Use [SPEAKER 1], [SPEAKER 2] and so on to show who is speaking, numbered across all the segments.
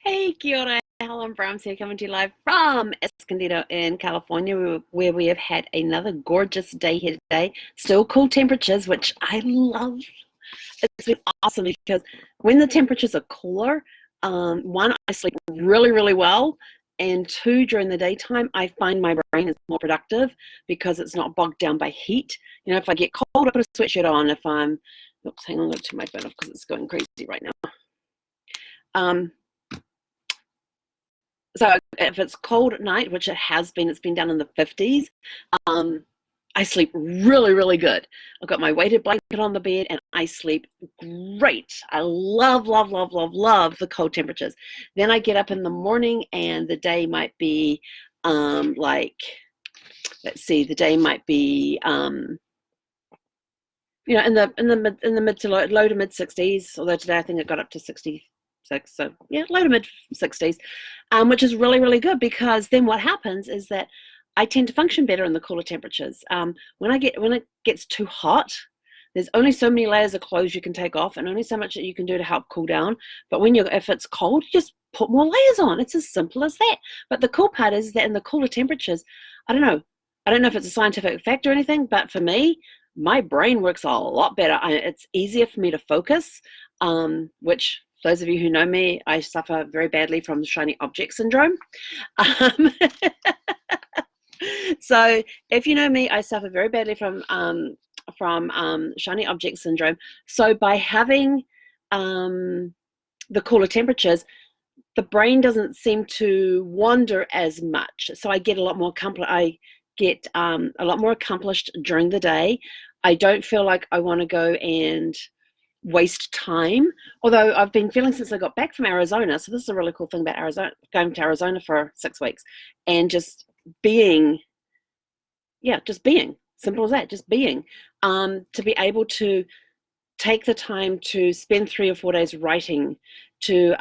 [SPEAKER 1] Hey, kia ora, Helen Brahms here, coming to you live from Escondido in California, where we have had another gorgeous day here today. Still cool temperatures, which I love. It's been awesome because when the temperatures are cooler, one, I sleep really, really well, and two, during the daytime, I find my brain is more productive because it's not bogged down by heat. You know, if I get cold, I put a sweatshirt on. If I'm, oops, hang on, I'm going to turn my phone off because it's going crazy right now. So if it's cold at night, which it has been, it's been down in the 50s, I sleep really, really good. I've got my weighted blanket on the bed and I sleep great. I love, love, love, love, love the cold temperatures. Then I get up in the morning and the day might be let's see, the day might be in the mid to low to mid 60s, although today I think it got up to 60. So yeah, low to mid 60s, which is really, really good because then what happens is that I tend to function better in the cooler temperatures. When it gets too hot, there's only so many layers of clothes you can take off and only so much that you can do to help cool down. But if it's cold, you just put more layers on. It's as simple as that. But the cool part is that in the cooler temperatures, I don't know if it's a scientific fact or anything, but for me, my brain works a lot better. It's easier for me to focus, which those of you who know me, I suffer very badly from shiny object syndrome. So if you know me, I suffer very badly from shiny object syndrome. So by having the cooler temperatures, the brain doesn't seem to wander as much. So I get a lot more accomplished during the day. I don't feel like I want to go and waste time, although I've been feeling since I got back from Arizona. So this is a really cool thing about Arizona, going to Arizona for 6 weeks and just being, simple as that, just being, to be able to take the time to spend 3 or 4 days writing, to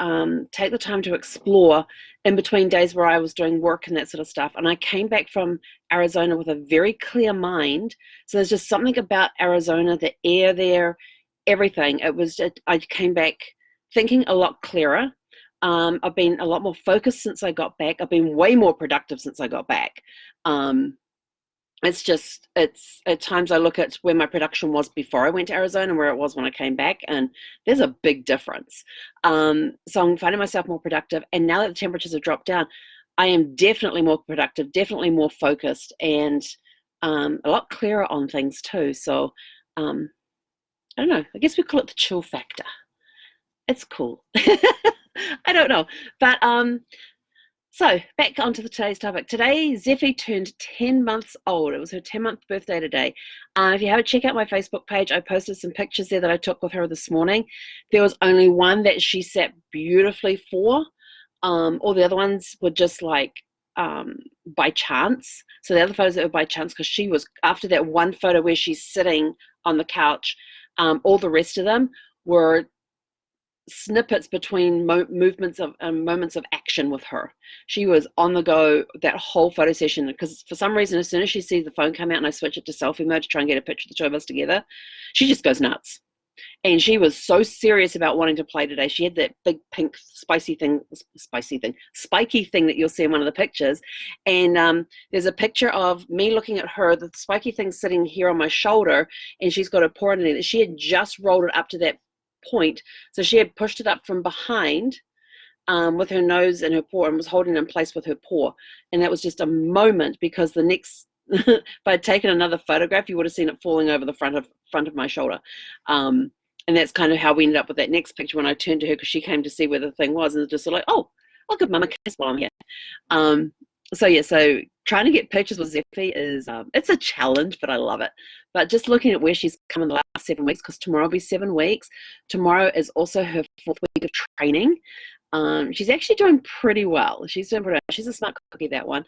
[SPEAKER 1] take the time to explore in between days where I was doing work and that sort of stuff. And I came back from Arizona with a very clear mind. So there's just something about Arizona, the air there, everything. I came back thinking a lot clearer. I've been a lot more focused since I got back. I've been way more productive since I got back. It's at times I look at where my production was before I went to Arizona and where it was when I came back, and there's a big difference. So I'm finding myself more productive, and now that the temperatures have dropped down, I am definitely more productive, definitely more focused, and a lot clearer on things too. So I don't know, I guess we call it the chill factor. It's cool. I don't know. But so back onto today's topic. Today, Zephy turned 10 months old. It was her 10-month birthday today. If you haven't checked out my Facebook page, I posted some pictures there that I took with her this morning. There was only one that she sat beautifully for. All the other ones were just like by chance. So the other photos that were by chance, because she was, after that one photo where she's sitting on the couch, all the rest of them were snippets between moments of action with her. She was on the go that whole photo session, because for some reason, as soon as she sees the phone come out and I switch it to selfie mode to try and get a picture of the two of us together, she just goes nuts. And she was so serious about wanting to play today. She had that big pink spiky thing that you'll see in one of the pictures. And there's a picture of me looking at her, the spiky thing sitting here on my shoulder, and she's got a paw in there. She had just rolled it up to that point. So she had pushed it up from behind with her nose and her paw and was holding it in place with her paw. And that was just a moment, because the next, if I'd taken another photograph, you would have seen it falling over the front of my shoulder. And that's kind of how we ended up with that next picture when I turned to her, because she came to see where the thing was, and just sort of like, oh, I'll give Mum a kiss while I'm here. So trying to get pictures with Zephy is, it's a challenge, but I love it. But just looking at where she's come in the last 7 weeks, because tomorrow will be 7 weeks. Tomorrow is also her 4th week of training. She's actually doing pretty well. She's a smart cookie, that one.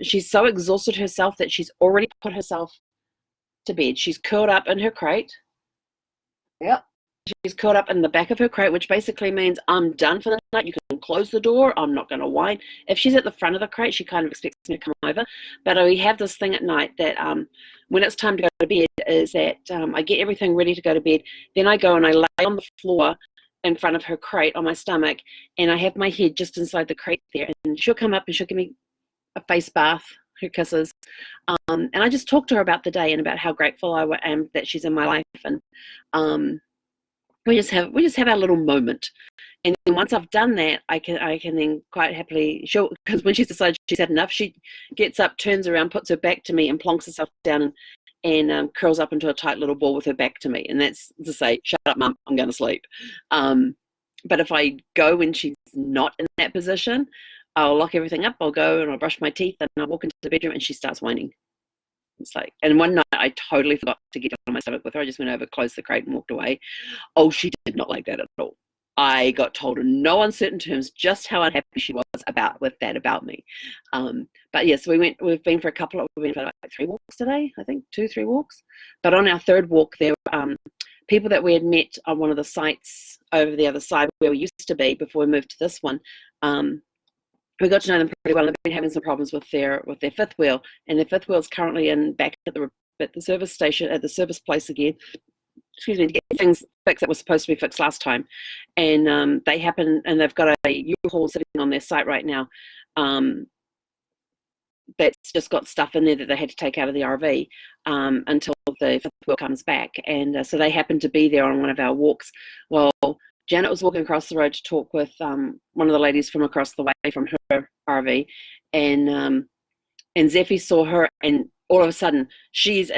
[SPEAKER 1] She's so exhausted herself that she's already put herself to bed. She's curled up in her crate. Yep. She's curled up in the back of her crate, which basically means I'm done for the night. You can close the door. I'm not going to whine. If she's at the front of the crate, she kind of expects me to come over. But we have this thing at night that when it's time to go to bed, is that I get everything ready to go to bed. Then I go and I lay on the floor in front of her crate on my stomach, and I have my head just inside the crate there, and she'll come up and she'll give me a face bath, her kisses, and I just talk to her about the day and about how grateful I am that she's in my life, and we just have our little moment. And then once I've done that, I can then quite happily, because when she's decided she's had enough, she gets up, turns around, puts her back to me, and plonks herself down and curls up into a tight little ball with her back to me. And that's to say, shut up, Mum, I'm going to sleep. But if I go when she's not in that position, I'll lock everything up, I'll go and I'll brush my teeth, and I'll walk into the bedroom and she starts whining. It's like, and one night I totally forgot to get on my stomach with her. I just went over, closed the crate and walked away. Oh, she did not like that at all. I got told in no uncertain terms just how unhappy she was about me. But yes, we've been for like 3 walks today, I think, 2-3 walks. But on our third walk, there were people that we had met on one of the sites over the other side where we used to be before we moved to this one. We got to know them pretty well. They've been having some problems with their fifth wheel, and their fifth wheel is currently back at the service station, at the service place again. Excuse me, to get things fixed that were supposed to be fixed last time. And they've got a U-Haul sitting on their site right now that's just got stuff in there that they had to take out of the RV until the fifth wheel comes back. And so they happened to be there on one of our walks. Well, Janet was walking across the road to talk with one of the ladies from across the way from her RV, and Zephy saw her, and all of a sudden she's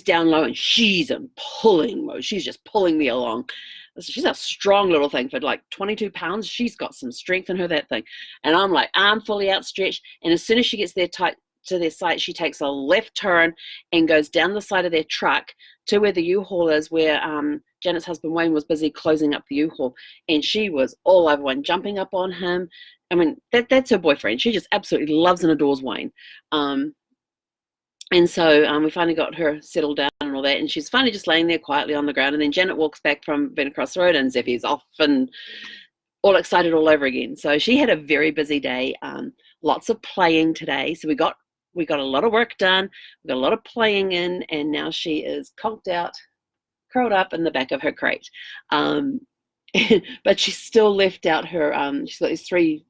[SPEAKER 1] down low and she's in pulling mode. She's just pulling me along. She's a strong little thing for like 22 pounds. She's got some strength in her, that thing. And I'm like, arm fully outstretched. And as soon as she gets there tight to their site, she takes a left turn and goes down the side of their truck to where the U-Haul is, where Janet's husband Wayne was busy closing up the U-Haul. And she was all over Wayne, jumping up on him. I mean, that's her boyfriend. She just absolutely loves and adores Wayne. And so we finally got her settled down and all that, and she's finally just laying there quietly on the ground. And then Janet walks back from being across the road, and Zephy's off and all excited all over again. So she had a very busy day, lots of playing today. So we got a lot of work done, we got a lot of playing in, and now she is conked out, curled up in the back of her crate. But she's still left out her, she's got these 3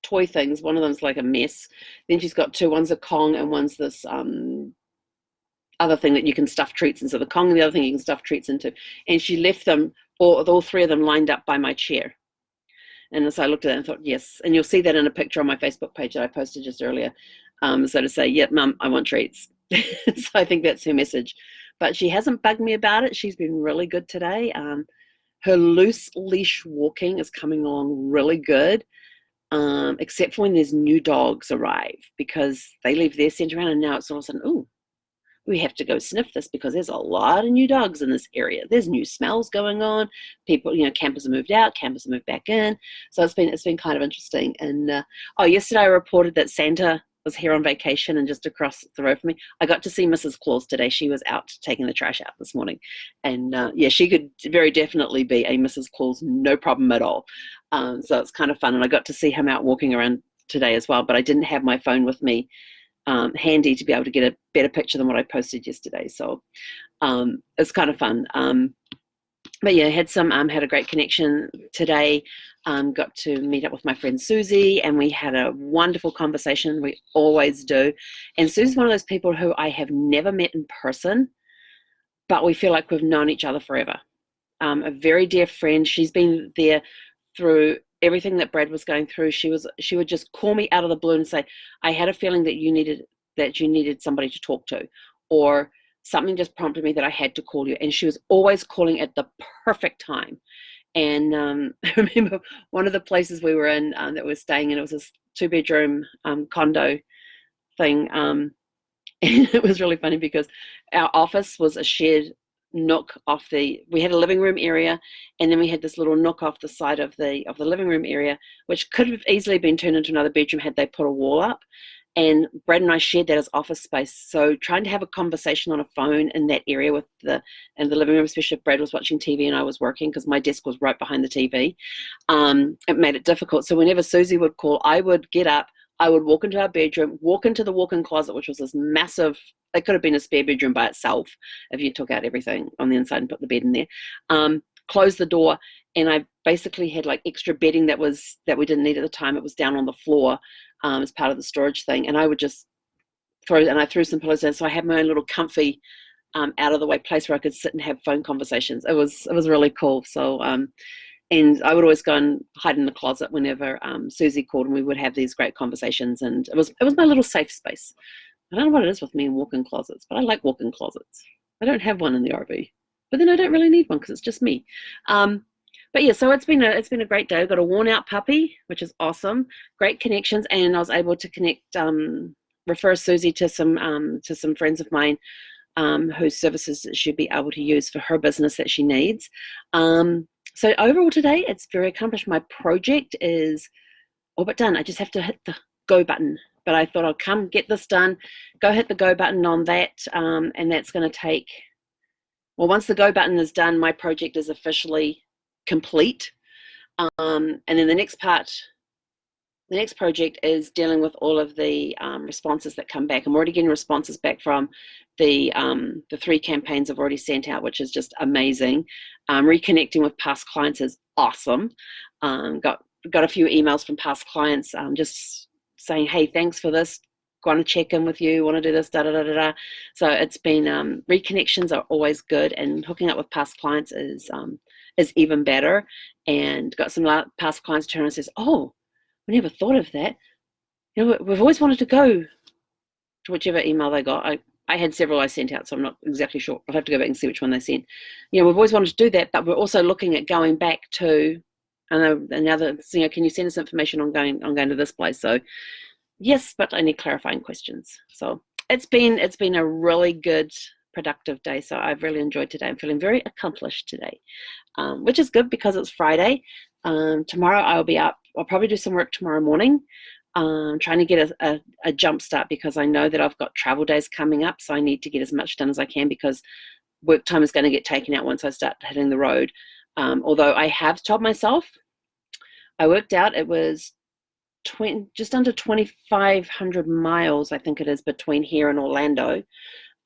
[SPEAKER 1] toy things. One of them's like a mess. Then she's got 2. One's a Kong and one's this other thing that you can stuff treats into. The Kong and the other thing you can stuff treats into. And she left them, all 3 of them lined up by my chair. And so I looked at it and thought, yes. And you'll see that in a picture on my Facebook page that I posted just earlier. So to say, yep, Mum, I want treats. So I think that's her message. But she hasn't bugged me about it. She's been really good today. Her loose leash walking is coming along really good. Except for when there's new dogs arrive, because they leave their scent around, and now it's all of a sudden, ooh, we have to go sniff this because there's a lot of new dogs in this area. There's new smells going on. People, campers have moved out, campers have moved back in. So it's been kind of interesting. And yesterday I reported that Santa was here on vacation and just across the road from me. I got to see Mrs. Claus today. She was out taking the trash out this morning. And she could very definitely be a Mrs. Claus, no problem at all. So it's kind of fun. And I got to see him out walking around today as well, but I didn't have my phone with me handy to be able to get a better picture than what I posted yesterday. So it's kind of fun. But yeah, had a great connection today. Got to meet up with my friend Susie, and we had a wonderful conversation. We always do. And Susie's one of those people who I have never met in person, but we feel like we've known each other forever. A very dear friend. She's been there through everything that Brad was going through. She would just call me out of the blue and say, I had a feeling that you needed somebody to talk to, or something just prompted me that I had to call you. And she was always calling at the perfect time. And I remember one of the places we were in that we were staying in, it was this 2-bedroom condo thing. And it was really funny because our office was a shared nook we had a living room area, and then we had this little nook off the side of the living room area, which could have easily been turned into another bedroom had they put a wall up. And Brad and I shared that as office space. So trying to have a conversation on a phone in that area in the living room, especially if Brad was watching TV and I was working, because my desk was right behind the TV, it made it difficult. So whenever Susie would call, I would get up, I would walk into our bedroom, walk into the walk-in closet, which was this massive, it could have been a spare bedroom by itself if you took out everything on the inside and put the bed in there, close the door, and I basically had like extra bedding that we didn't need at the time. It was down on the floor as part of the storage thing, and I would just I threw some pillows in, so I had my own little comfy out of the way place where I could sit and have phone conversations. It was really cool. So and I would always go and hide in the closet whenever Susie called, and we would have these great conversations. And it was my little safe space. I don't know what it is with me and walk-in closets, but I like walk-in closets. I don't have one in the RV, but then I don't really need one because it's just me. But yeah, so it's been a great day. I've got a worn-out puppy, which is awesome. Great connections, and I was able to connect, refer Susie to some friends of mine whose services she'd be able to use for her business that she needs. So overall today, it's very accomplished. My project is all but done. I just have to hit the go button. But I thought I'll come get this done, go hit the go button on that, and that's going to take, well, once the go button is done, my project is officially complete. And then the next project is dealing with all of the responses that come back. I'm already getting responses back from the 3 campaigns I've already sent out, which is just amazing. Reconnecting with past clients is awesome. Got a few emails from past clients just saying, hey, thanks for this, want to check in with you, want to do this, da da da da da. So it's been, reconnections are always good, and hooking up with past clients is even better. And got some past clients turn and says, oh, we never thought of that. You know, we've always wanted to go to whichever email they got. I had several I sent out, so I'm not exactly sure. I'll have to go back and see which one they sent. You know, we've always wanted to do that, but we're also looking at going back to, and now that, you know, can you send us information on going to this place? So yes, but I need clarifying questions. So it's been a really good, productive day. So I've really enjoyed today. I'm feeling very accomplished today, which is good because it's Friday. Tomorrow I'll be up. I'll probably do some work tomorrow morning, trying to get a jump start, because I know that I've got travel days coming up. So I need to get as much done as I can, because work time is going to get taken out once I start hitting the road. Although I have told myself, I worked out it was just under 2,500 miles, I think it is, between here and Orlando.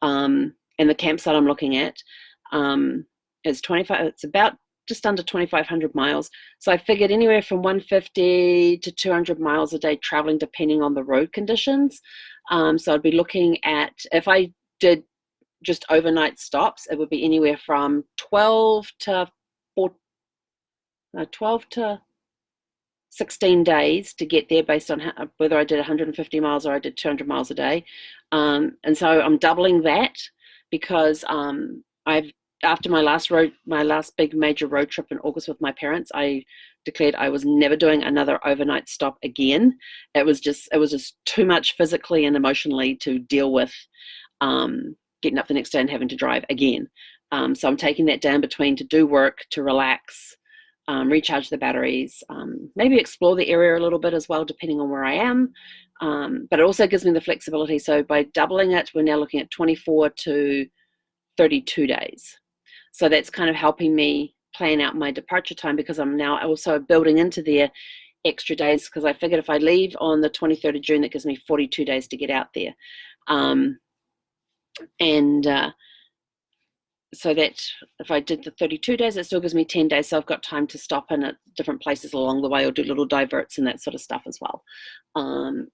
[SPEAKER 1] And the campsite I'm looking at is 25. It's about just under 2,500 miles. So I figured anywhere from 150 to 200 miles a day traveling, depending on the road conditions. So I'd be looking at, if I did just overnight stops, it would be anywhere from 12 to 16 days to get there, based on whether I did 150 miles or I did 200 miles a day. And so I'm doubling that, because after my last big major road trip in August with my parents, I declared I was never doing another overnight stop again. It was just too much physically and emotionally to deal with, getting up the next day and having to drive again. So I'm taking that down between to do work, to relax, recharge the batteries, maybe explore the area a little bit as well, depending on where I am. But it also gives me the flexibility. So by doubling it, we're now looking at 24 to 32 days. So that's kind of helping me plan out my departure time, because I'm now also building into their extra days, because I figured if I leave on the 23rd of June, that gives me 42 days to get out there. So that if I did the 32 days, it still gives me 10 days. So I've got time to stop in at different places along the way, or do little diverts and that sort of stuff as well.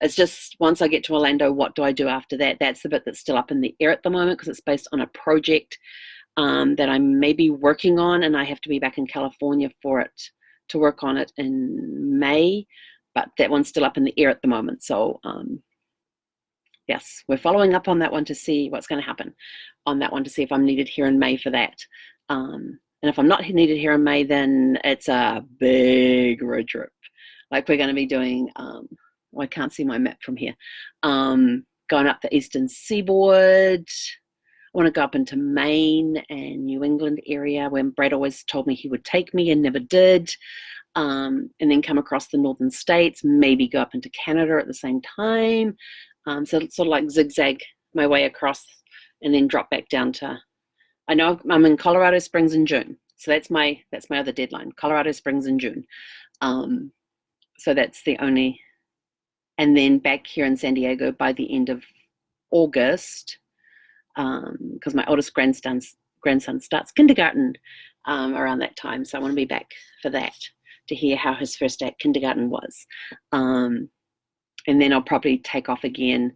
[SPEAKER 1] It's just, once I get to Orlando, what do I do after that? That's the bit that's still up in the air at the moment, because it's based on a project that I may be working on, and I have to be back in California for it, to work on it in May. But that one's still up in the air at the moment. So yes, we're following up on that one to see what's going to happen on that one, to see if I'm needed here in May for that. And if I'm not needed here in May, then it's a big road trip. Like, we're going to be doing, I can't see my map from here, going up the eastern seaboard. I want to go up into Maine and New England area, where Brad always told me he would take me and never did. And then come across the northern states, maybe go up into Canada at the same time. So it's sort of like zigzag my way across, and then drop back down to, I know I'm in Colorado Springs in June. So that's my other deadline, Colorado Springs in June. So that's the only, and then back here in San Diego by the end of August, because my oldest grandson starts kindergarten around that time. So I want to be back for that, to hear how his first day at kindergarten was. And then I'll probably take off again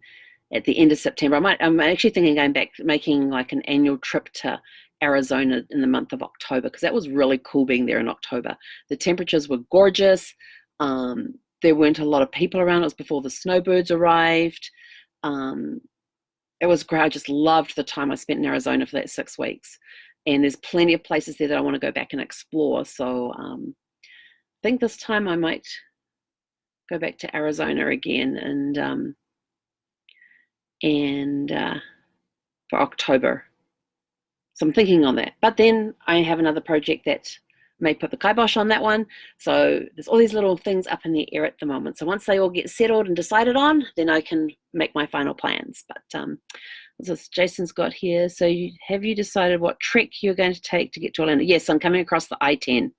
[SPEAKER 1] at the end of September. I'm actually thinking going back, making like an annual trip to Arizona in the month of October, because that was really cool being there in October. The temperatures were gorgeous. There weren't a lot of people around. It was before the snowbirds arrived. It was great. I just loved the time I spent in Arizona for that 6 weeks. And there's plenty of places there that I want to go back and explore. So I think this time I might go back to Arizona again and for October. So I'm thinking on that. But then I have another project that may put the kibosh on that one. So there's all these little things up in the air at the moment. So once they all get settled and decided on, then I can make my final plans. But what's this Jason's got here? So have you decided what trek you're going to take to get to Orlando? Yes, I'm coming across the I-10.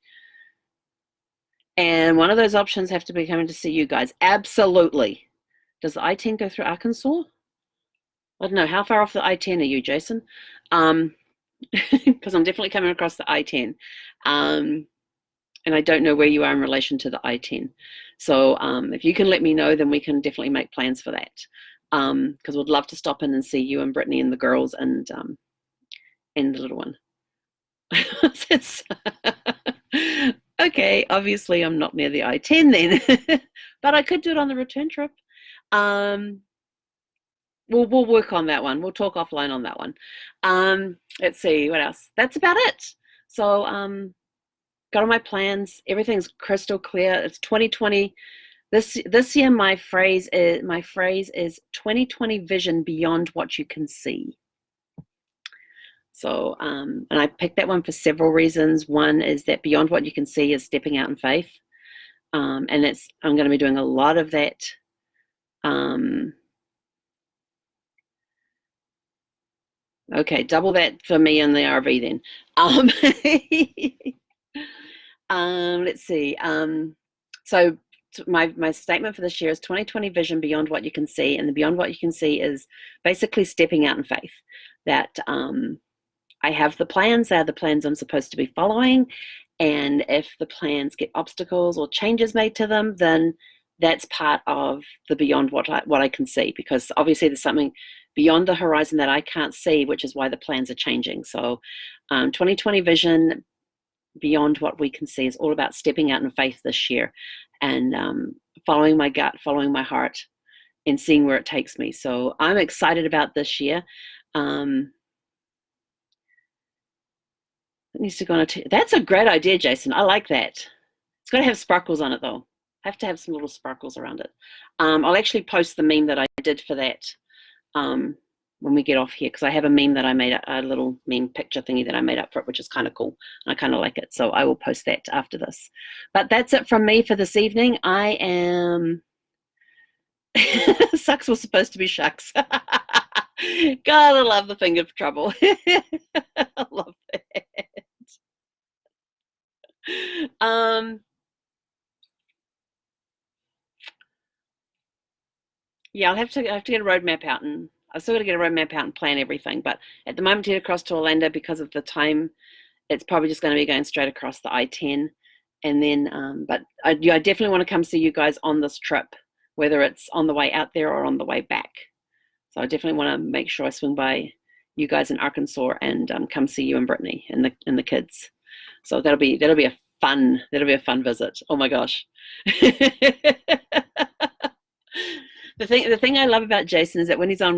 [SPEAKER 1] And one of those options have to be coming to see you guys. Absolutely. Does the I-10 go through Arkansas? I don't know. How far off the I-10 are you, Jason? Because I'm definitely coming across the I-10. And I don't know where you are in relation to the I-10. So if you can let me know, then we can definitely make plans for that. Because we'd love to stop in and see you and Brittany and the girls and the little one. Okay, obviously I'm not near the I-10 then, but I could do it on the return trip. We'll work on that one. We'll talk offline on that one. Let's see what else. That's about it. So got all my plans. Everything's crystal clear. It's 2020. This year my phrase is 2020 vision beyond what you can see. So, and I picked that one for several reasons. One is that beyond what you can see is stepping out in faith. And I'm going to be doing a lot of that. Okay, double that for me in the RV then. Let's see. So my statement for this year is 2020 vision beyond what you can see. And the beyond what you can see is basically stepping out in faith. That I have the plans. They are the plans I'm supposed to be following. And if the plans get obstacles or changes made to them, then that's part of the beyond what I can see, because obviously there's something beyond the horizon that I can't see, which is why the plans are changing. So 2020 vision beyond what we can see is all about stepping out in faith this year and following my gut, following my heart, and seeing where it takes me. So I'm excited about this year. It needs to go on that's a great idea, Jason. I like that. It's got to have sparkles on it though. Have to have some little sparkles around it. I'll actually post the meme that I did for that when we get off here, because I have a meme that I made, a little meme picture thingy that I made up for it, which is kind of cool. I kind of like it, so I will post that after this. But that's it from me for this evening. I am sucks was supposed to be shucks. God, I love the finger of trouble. I love that. Yeah, I have to get a roadmap out, and I've still got to get a roadmap out and plan everything. But at the moment, to get across to Orlando, because of the time, it's probably just going to be going straight across the I-10. And then, but I definitely want to come see you guys on this trip, whether it's on the way out there or on the way back. So I definitely want to make sure I swing by you guys in Arkansas and come see you and Brittany and the kids. So that'll be a fun visit. Oh my gosh. The thing I love about Jason is that when he's on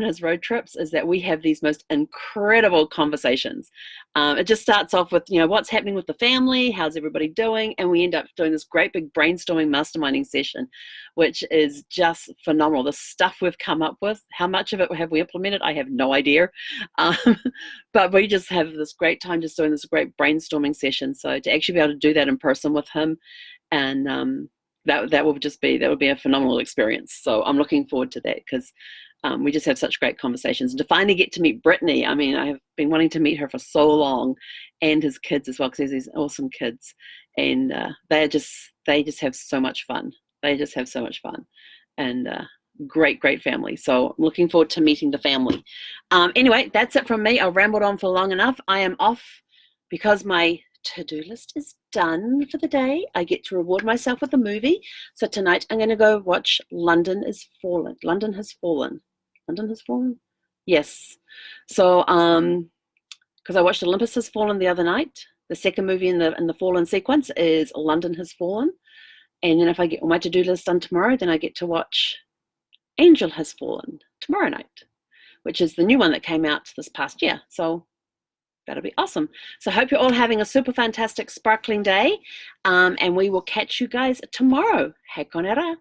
[SPEAKER 1] his road trips, is that we have these most incredible conversations. It just starts off with, what's happening with the family, how's everybody doing, and we end up doing this great big brainstorming masterminding session, which is just phenomenal. The stuff we've come up with, how much of it have we implemented, I have no idea, but we just have this great time just doing this great brainstorming session. So to actually be able to do that in person with him, and that would be a phenomenal experience. So I'm looking forward to that, because we just have such great conversations. And to finally get to meet Brittany, I mean, I have been wanting to meet her for so long, and his kids as well, because he has these awesome kids, and they just have so much fun. They just have so much fun, and great family. So I'm looking forward to meeting the family. Anyway, that's it from me. I've rambled on for long enough. I am off because my to-do list is done for the day, I get to reward myself with a movie. So tonight I'm going to go watch London is Fallen. London has fallen. London has fallen? Yes. So because I watched Olympus Has Fallen the other night. The second movie in the Fallen sequence is London Has Fallen. And then if I get all my to-do list done tomorrow, then I get to watch Angel Has Fallen tomorrow night, which is the new one that came out this past year. So that'll be awesome. So I hope you're all having a super fantastic, sparkling day. And we will catch you guys tomorrow. Hei konera.